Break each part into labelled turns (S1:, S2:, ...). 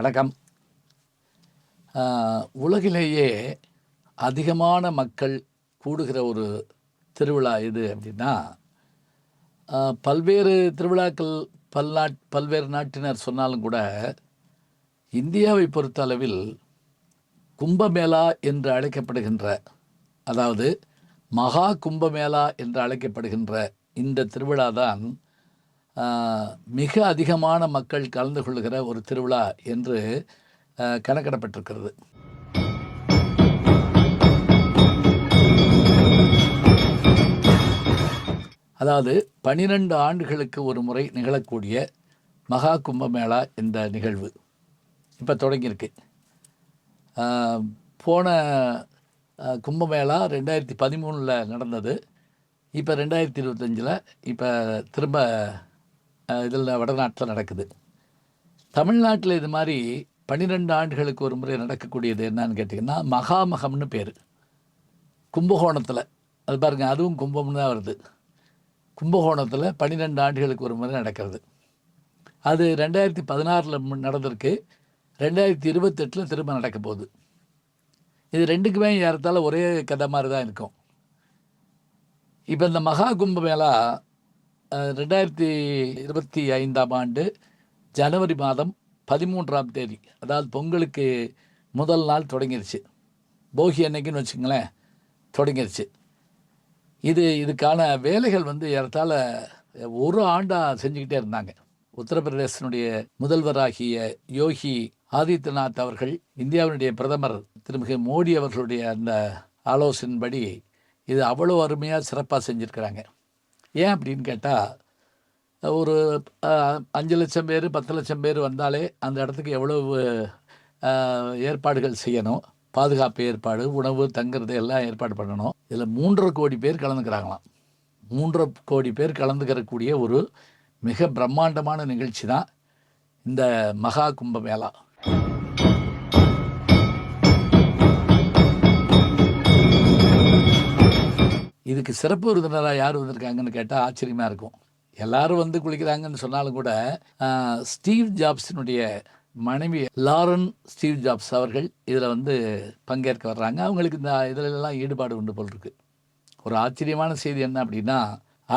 S1: வணக்கம். உலகிலேயே அதிகமான மக்கள் கூடுகிற ஒரு திருவிழா எது அப்படின்னா, பல்வேறு திருவிழாக்கள் பல்வேறு நாட்டினர் சொன்னாலும் கூட, இந்தியாவை பொறுத்த அளவில் கும்பமேளா என்று அழைக்கப்படுகின்ற, அதாவது மகா கும்பமேளா என்று அழைக்கப்படுகின்ற இந்த திருவிழா தான் மிக அதிகமான மக்கள் கலந்து கொள்ளுகிற ஒரு திருவிழா என்று கணக்கிடப்பட்டிருக்கிறது. அதாவது 12 ஆண்டுகளுக்கு ஒரு முறை நிகழக்கூடிய மகா கும்பமேளா இந்த நிகழ்வு இப்போ தொடங்கியிருக்கு. போன கும்பமேளா 2013 நடந்தது. இப்போ 2025 இப்போ திரும்ப இதில் வடநாட்டில் நடக்குது. தமிழ்நாட்டில் இது மாதிரி 12 ஆண்டுகளுக்கு ஒரு முறை நடக்கக்கூடியது என்னன்னு கேட்டிங்கன்னா, மகாமகம்னு பேர். கும்பகோணத்தில் அது பாருங்கள், அதுவும் கும்பம்னு தான் வருது. கும்பகோணத்தில் 12 ஆண்டுகளுக்கு ஒரு முறை நடக்கிறது. அது 2016 நடந்திருக்கு. 2028 திரும்ப நடக்க போகுது. இது ரெண்டுக்குமே ஏறத்தாழ ஒரே கதை மாதிரி தான் இருக்கும். இப்போ இந்த மகா கும்பமேளா 2025 ஆண்டு ஜனவரி மாதம் 13ஆம் தேதி, அதாவது பொங்கலுக்கு முதல் நாள் தொடங்கிருச்சு. போகி அன்னைக்குன்னு வச்சுங்களேன், தொடங்கிருச்சு. இதுக்கான வேலைகள் ஏறத்தாழ ஒரு ஆண்டாக செஞ்சுக்கிட்டே இருந்தாங்க. உத்தரப்பிரதேசனுடைய முதல்வராகிய யோகி ஆதித்யநாத் அவர்கள், இந்தியாவினுடைய பிரதமர் திருமிகு மோடி அவர்களுடைய அந்த ஆலோசனைப்படி இது அவ்வளோ அருமையாக சிறப்பாக செஞ்சுருக்கிறாங்க. ஏன் அப்படின்னு கேட்டால், ஒரு 5 லட்சம் பேர் 10 லட்சம் பேர் வந்தாலே அந்த இடத்துக்கு எவ்வளவு ஏற்பாடுகள் செய்யணும், பாதுகாப்பு ஏற்பாடு, உணவு, தங்குறது எல்லாம் ஏற்பாடு பண்ணணும். இதில் 3.5 கோடி பேர் கலந்துக்கிறாங்களாம். 3.5 கோடி பேர் கலந்துக்கிறக்கூடிய ஒரு மிக பிரம்மாண்டமான நிகழ்ச்சி தான் இந்த மகா கும்பமேளா. இதுக்கு சிறப்பு விருந்தினராக யார் வந்திருக்காங்கன்னு கேட்டால் ஆச்சரியமாக இருக்கும். எல்லாரும் குளிக்கிறாங்கன்னு சொன்னாலும் கூட, ஸ்டீவ் ஜாப்ஸினுடைய மனைவி லாரன் ஸ்டீவ் ஜாப்ஸ் அவர்கள் இதில் பங்கேற்க வர்றாங்க. அவங்களுக்கு இந்த இதிலெல்லாம் ஈடுபாடு உண்டு போல் இருக்கு. ஒரு ஆச்சரியமான செய்தி என்ன அப்படின்னா,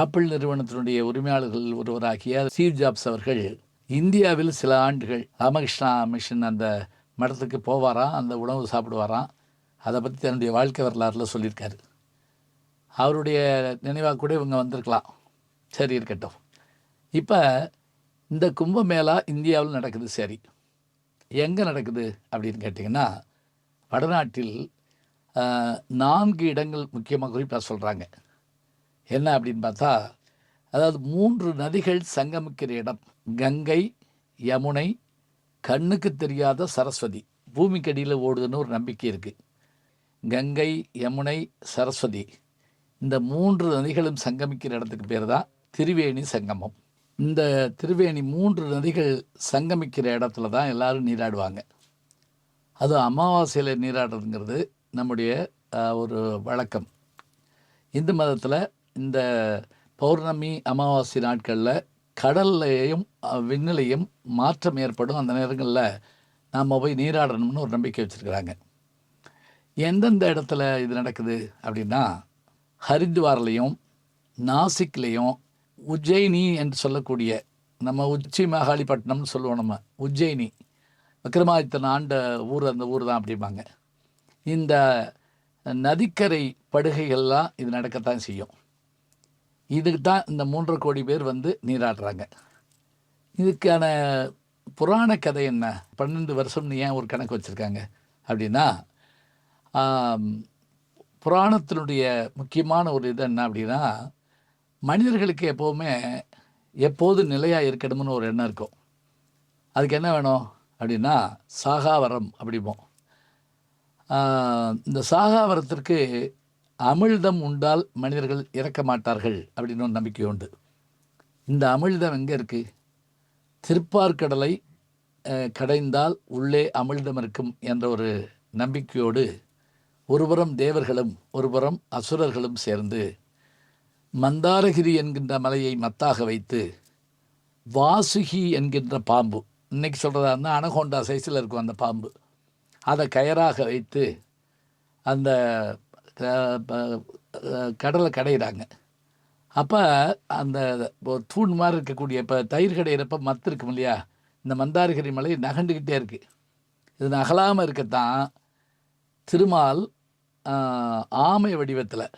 S1: ஆப்பிள் நிறுவனத்தினுடைய உரிமையாளர்கள் ஒருவராகிய ஸ்டீவ் ஜாப்ஸ் அவர்கள் இந்தியாவில் சில ஆண்டுகள் ராமகிருஷ்ணா மிஷன் அந்த மடத்துக்கு போவாராம், அந்த உணவு சாப்பிடுவாராம். அதை பற்றி தன்னுடைய வாழ்க்கை வரலாறுல சொல்லியிருக்காரு. அவருடைய நினைவாக கூட இவங்க வந்திருக்கலாம். சரி, இருக்கட்டும். இப்போ இந்த கும்பமேளா இந்தியாவில் நடக்குது. சரி, எங்கே நடக்குது அப்படின்னு கேட்டிங்கன்னா, வடநாட்டில் 4 இடங்கள் முக்கியமாக குறிப்பாக சொல்கிறாங்க. என்ன அப்படின்னு பார்த்தா, அதாவது 3 நதிகள் சங்கமிக்கிற இடம். கங்கை, யமுனை, கண்ணுக்கு தெரியாத சரஸ்வதி. பூமிக்கடியில் ஓடுதுன்னு ஒரு நம்பிக்கை இருக்குது. கங்கை, யமுனை, சரஸ்வதி, இந்த 3 நதிகளும் சங்கமிக்கிற இடத்துக்கு பேர் தான் திரிவேணி சங்கமம். இந்த திரிவேணி 3 நதிகள் சங்கமிக்கிற இடத்துல தான் எல்லோரும் நீராடுவாங்க. அது அமாவாசையில் நீராடுறதுங்கிறது நம்முடைய ஒரு வழக்கம். இந்து மதத்தில் இந்த பௌர்ணமி அமாவாசை நாட்களில் கடல்லையும் விண்ணிலையும் மாற்றம் ஏற்படும். அந்த நேரங்களில் நாம் போய் நீராடணும்னு ஒரு நம்பிக்கை வச்சுருக்கிறாங்க. எந்தெந்த இடத்துல இது நடக்குது அப்படின்னா, ஹரித்வார்லேயும் நாசிக்லேயும், உஜ்ஜயினி என்று சொல்லக்கூடிய, நம்ம உச்சி மகாலிப்பட்டினம்னு சொல்லுவோம், நம்ம உஜ்ஜயினி விக்ரமாதித்தன் ஆண்ட ஊர், அந்த ஊர் தான் அப்படிம்பாங்க. இந்த நதிக்கரை படுகைகள்லாம் இது நடக்கத்தான் செய்யும். இதுக்கு தான் இந்த 3.5 கோடி பேர் நீராடுறாங்க. இதுக்கான புராண கதை என்ன? 12 வருஷம்னு ஏன் ஒரு கணக்கு வச்சுருக்காங்க அப்படின்னா, புராணத்தினுடைய முக்கியமான ஒரு இது என்ன அப்படின்னா, மனிதர்களுக்கு எப்போது நிலையாக இருக்கணும்னு ஒரு எண்ணம் இருக்கும். அதுக்கு என்ன வேணும் அப்படின்னா, சாகாவரம் அப்படிம்போம். இந்த சாகாவரத்திற்கு அமிழ்தம் உண்டால் மனிதர்கள் இறக்க மாட்டார்கள் அப்படின்னு ஒரு நம்பிக்கை உண்டு. இந்த அமிழ்தம் எங்கே இருக்குது? திருப்பார்கடலை கடைந்தால் உள்ளே அமிழ்தம் இருக்கும் என்ற ஒரு நம்பிக்கையோடு ஒருபுறம் தேவர்களும் ஒருபுறம் அசுரர்களும் சேர்ந்து மந்தாரகிரி என்கின்ற மலையை மத்தாக வைத்து வாசுகி என்கின்ற பாம்பு, இன்றைக்கி சொல்கிறதா இருந்தால் அனகோண்டா சைஸில் இருக்கும் அந்த பாம்பு. அதை கயராக வைத்து அந்த கடலை கடையிறாங்க. அப்போ அந்த ஒரு தூண் மாதிரி இருக்கக்கூடிய இப்போ தயிர் கடையிறப்ப மத்து இருக்கும் இல்லையா, இந்த மந்தாரகிரி மலை நகண்டுக்கிட்டே இருக்குது. இது நகலாமல் இருக்கத்தான் திருமால் ஆமை வடிவத்தில்,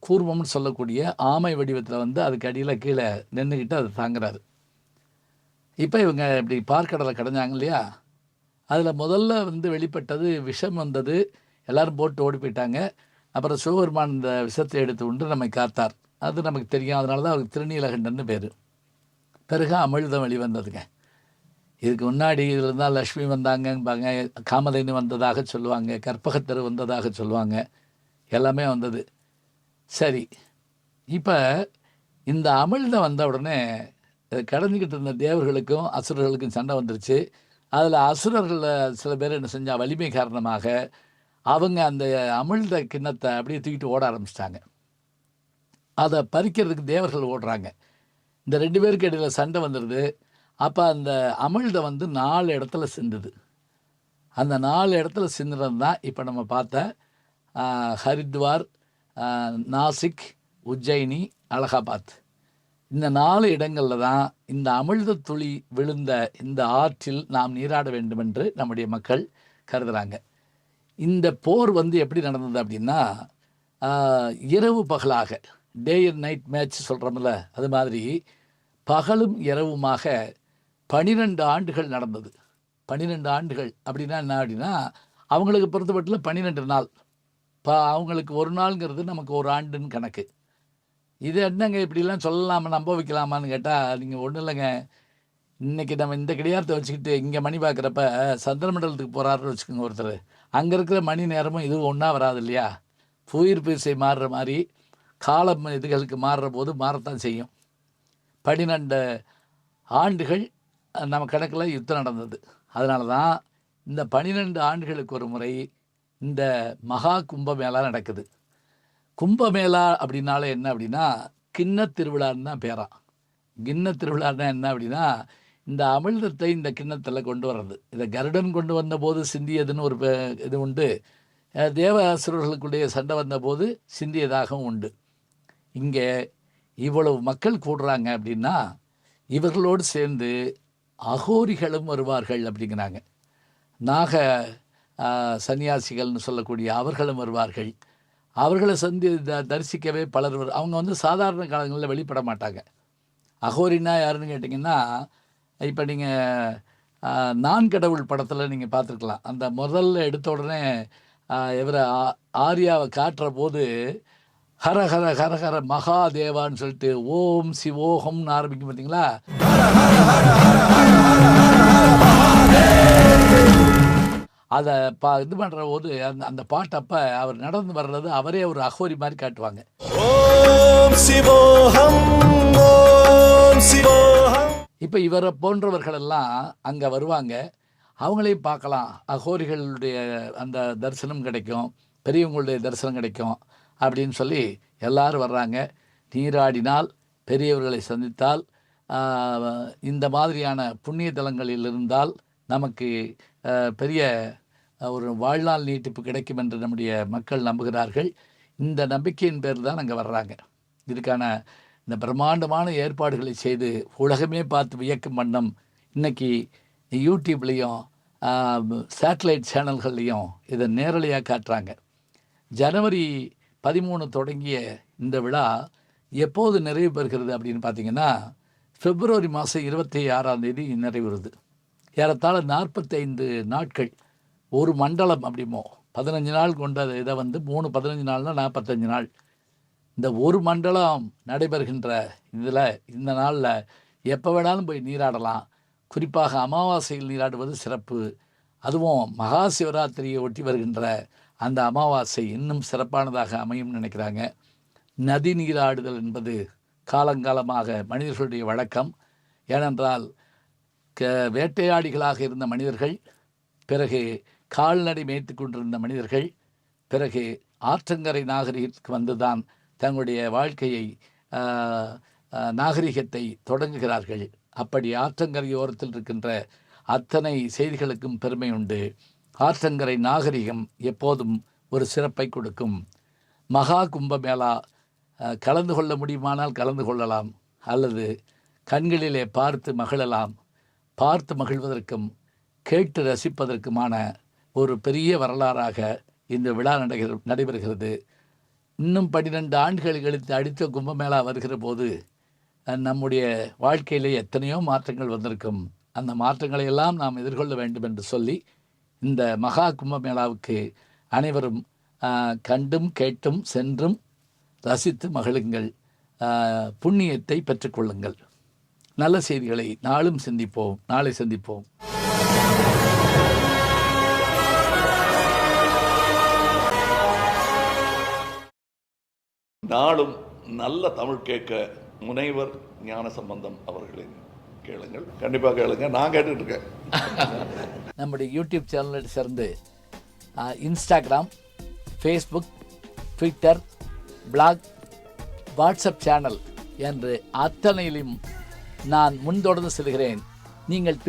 S1: கூர்மம்னு சொல்லக்கூடிய ஆமை வடிவத்தில் வந்து அதுக்கு அடியில் கீழே நின்றுக்கிட்டு அதை தாங்குறாரு. இப்போ இவங்க இப்படி பார்க்கடலை கடைஞ்சாங்க இல்லையா, அதில் முதல்ல வந்து வெளிப்பட்டது விஷம் வந்தது. எல்லோரும் போட்டு ஓடி போயிட்டாங்க. அப்புறம் சிவபெருமான் இந்த விஷத்தை எடுத்து உண்டு நம்மை காத்தார். அது நமக்கு தெரியும். அதனால தான் அவருக்கு திருநீலகண்டன்னு பேர். பிறகு அமிழ்தம் வெளிவந்ததுங்க. இதுக்கு முன்னாடி இதில் இருந்தால் லக்ஷ்மி வந்தாங்கம்பாங்க, காமதேனு வந்ததாக சொல்லுவாங்க, கற்பகத்தரு வந்ததாக சொல்லுவாங்க, எல்லாமே வந்தது. சரி, இப்போ இந்த அமிழ்தம் வந்த உடனே கடந்துக்கிட்டு இருந்த தேவர்களுக்கும் அசுரர்களுக்கும் சண்டை வந்துருச்சு. அதில் அசுரர்களில் சில பேர் என்ன செஞ்சால் வலிமை காரணமாக அவங்க அந்த அமிழ்த கிண்ணத்தை அப்படியே தூக்கிட்டு ஓட ஆரம்பிச்சிட்டாங்க. அதை பறிக்கிறதுக்கு தேவர்கள் ஓடுறாங்க. இந்த 2 பேருக்கு இடையில் சண்டை வந்துடுது. அப்போ அந்த அமிழ்தம் வந்து 4 இடத்துல சிந்துது. அந்த 4 இடத்துல சிந்துறது தான் இப்போ நம்ம பார்த்த ஹரித்வார், நாசிக், உஜ்ஜயினி, அலகாபாத். இந்த 4 இடங்களில் தான் இந்த அமிழ்த துளி விழுந்த இந்த ஆற்றில் நாம் நீராட வேண்டும் என்று நம்முடைய மக்கள் கருதுகிறாங்க. இந்த போர் வந்து எப்படி நடந்தது அப்படின்னா, இரவு பகலாக, டே அண்ட் நைட் மேட்ச் சொல்கிறோம்ல, அது மாதிரி பகலும் இரவுமாக 12 ஆண்டுகள் நடந்தது. 12 ஆண்டுகள் அப்படின்னா என்ன அப்படின்னா, அவங்களுக்கு பொறுத்தப்பட்டில் 12 நாள். அவங்களுக்கு ஒரு நாளுங்கிறது நமக்கு ஒரு ஆண்டுன்னு கணக்கு. இது என்னங்க இப்படிலாம் சொல்லலாமா, நம்ப வைக்கலாமான்னு கேட்டால், நீங்கள் ஒன்றும் இல்லைங்க. இன்றைக்கி நம்ம இந்த கிடையாரத்தை வச்சுக்கிட்டு இங்கே மணி பார்க்குறப்ப சந்திரமண்டலத்துக்கு போகிறாருன்னு வச்சுக்கோங்க ஒருத்தர், அங்கே இருக்கிற மணி நேரமும் இதுவும் ஒன்றா வராது இல்லையா? புவியீர்ப்பு விசை மாறுற மாதிரி காலம் இதுகளுக்கு மாறுற போது மாறத்தான் செய்யும். 12 ஆண்டுகள் நம்ம கணக்கில் யுத்தம் நடந்தது. அதனால தான் இந்த 12 ஆண்டுகளுக்கு ஒரு முறை இந்த மகா கும்பமேளா நடக்குது. கும்பமேளா அப்படின்னாலே என்ன அப்படின்னா, கிண்ண திருவிழான்னு தான் பேரான். கிண்ண திருவிழான்னா என்ன அப்படின்னா, இந்த அமிழ்தத்தை இந்த கிண்ணத்தில் கொண்டு வர்றது. இதை கருடன் கொண்டு வந்தபோது சிந்தியதுன்னு ஒரு இது உண்டு. தேவ அசுரர்களுக்குடைய சண்டை வந்தபோது சிந்தியதாகவும் உண்டு. இங்கே இவ்வளவு மக்கள் கூடுறாங்க அப்படின்னா, இவர்களோடு சேர்ந்து அகோரிகளும் வருவார்கள் அப்படிங்கிறாங்க. நாக சன்னியாசிகள்னு சொல்லக்கூடிய அவர்களும் வருவார்கள். அவர்களை தரிசிக்கவே பலர் அவங்க வந்து சாதாரண காலங்களில் வெளிப்பட மாட்டாங்க. அகோரின்னா யாருன்னு கேட்டிங்கன்னா, இப்போ நீங்கள் நான் கடவுள் படத்தில் நீங்கள் பார்த்துருக்கலாம். அந்த முதல்ல எடுத்த உடனே இவரை ஆர்யாவை காட்டுற போது ஹர ஹர ஹர ஹர மகாதேவான்னு சொல்லிட்டு ஓம் சிவோகம்னு ஆரம்பிக்கும் பார்த்தீங்களா? அதை இது பண்ணுற போது அந்த பாட்டு அப்போ அவர் நடந்து வர்றது அவரே ஒரு அகோரி மாதிரி காட்டுவாங்க. இப்போ இவரை போன்றவர்களெல்லாம் அங்கே வருவாங்க. அவங்களையும் பார்க்கலாம். அகோரிகளுடைய அந்த தரிசனம் கிடைக்கும், பெரியவங்களுடைய தரிசனம் கிடைக்கும் அப்படின்னு சொல்லி எல்லாரும் வர்றாங்க. நீராடினால், பெரியவர்களை சந்தித்தால், இந்த மாதிரியான புண்ணிய தலங்களில் இருந்தால் நமக்கு பெரிய ஒரு வாழ்நாள் நீட்டிப்பு கிடைக்கும் என்று நம்முடைய மக்கள் நம்புகிறார்கள். இந்த நம்பிக்கையின் பேர் தான் அங்கே வர்றாங்க. இதுக்கான இந்த பிரம்மாண்டமான ஏற்பாடுகளை செய்து உலகமே பார்த்து வியக்கும் வண்ணம் இன்றைக்கி யூடியூப்லேயும் சேட்டலைட் சேனல்கள்லேயும் இதை நேரலையாக காட்டுறாங்க. ஜனவரி 13 தொடங்கிய இந்த விழா எப்போது நிறைவு பெறுகிறது அப்படின்னு பார்த்திங்கன்னா, பிப்ரவரி மாதம் 26ஆம் தேதி நிறைவுறுது. ஏறத்தாழ 45 நாட்கள், ஒரு மண்டலம் அப்படிமோ. 15 நாள் கொண்ட இதை வந்து 15 நாள்னால் 45 நாள். இந்த ஒரு மண்டலம் நடைபெறுகின்ற இதில் இந்த நாளில் எப்போ வேணாலும் போய் நீராடலாம். குறிப்பாக அமாவாசையில் நீராடுவது சிறப்பு. அதுவும் மகா சிவராத்திரியை ஒட்டி வருகின்ற அந்த அமாவாசை இன்னும் சிறப்பானதாக அமையும்னு நினைக்கிறாங்க. நதி நீராடுதல் என்பது காலங்காலமாக மனிதர்களுடைய வழக்கம். ஏனென்றால் வேட்டையாடிகளாக இருந்த மனிதர்கள், பிறகு கால்நடை மேய்த்து கொண்டிருந்த மனிதர்கள், பிறகு ஆற்றங்கரை நாகரிகத்துக்கு வந்துதான் தங்களுடைய வாழ்க்கையை நாகரிகத்தை தொடங்குகிறார்கள். அப்படி ஆற்றங்கரையோரத்தில் இருக்கின்ற அத்தனை செய்திகளுக்கும் பெருமை உண்டு. ஆற்றங்கரை நாகரிகம் எப்போதும் ஒரு சிறப்பை கொடுக்கும். மகா கும்பமேளா கலந்து கொள்ள முடியுமானால் கலந்து கொள்ளலாம், அல்லது கண்களிலே பார்த்து மகிழலாம். பார்த்து மகிழ்வதற்கும் கேட்டு ரசிப்பதற்குமான ஒரு பெரிய வரலாறாக இந்த விழா நடைபெறுகிறது. இன்னும் 12 ஆண்டுகள் கழித்து அடுத்த கும்பமேளா வருகிற போது நம்முடைய வாழ்க்கையிலே எத்தனையோ மாற்றங்கள் வந்திருக்கும். அந்த மாற்றங்களை எல்லாம் நாம் எதிர்கொள்ள வேண்டும் என்று சொல்லி இந்த மகா கும்பமேளாவுக்கு அனைவரும் கண்டும் கேட்டும் சென்றும் ரசித்து மகிழுங்கள். புண்ணியத்தை பெற்றுக்கொள்ளுங்கள். நல்ல செய்திகளை நாளும் சிந்திப்போம். நாளை சந்திப்போம்.
S2: நாளும் நல்ல தமிழ் கேட்க முனைவர் ஞானசம்பந்தம் அவர்களின் கேளுங்கள். கண்டிப்பாக கேளுங்க. நான் கேட்டுட்டு இருக்கேன்.
S1: நம்முடைய யூடியூப் சேனலில் சேர்ந்து Instagram, Facebook, Twitter, blog, WhatsApp channel என்று அத்தனையிலும் நான் முன்தொடர்ந்து செல்கிறேன். நீங்கள்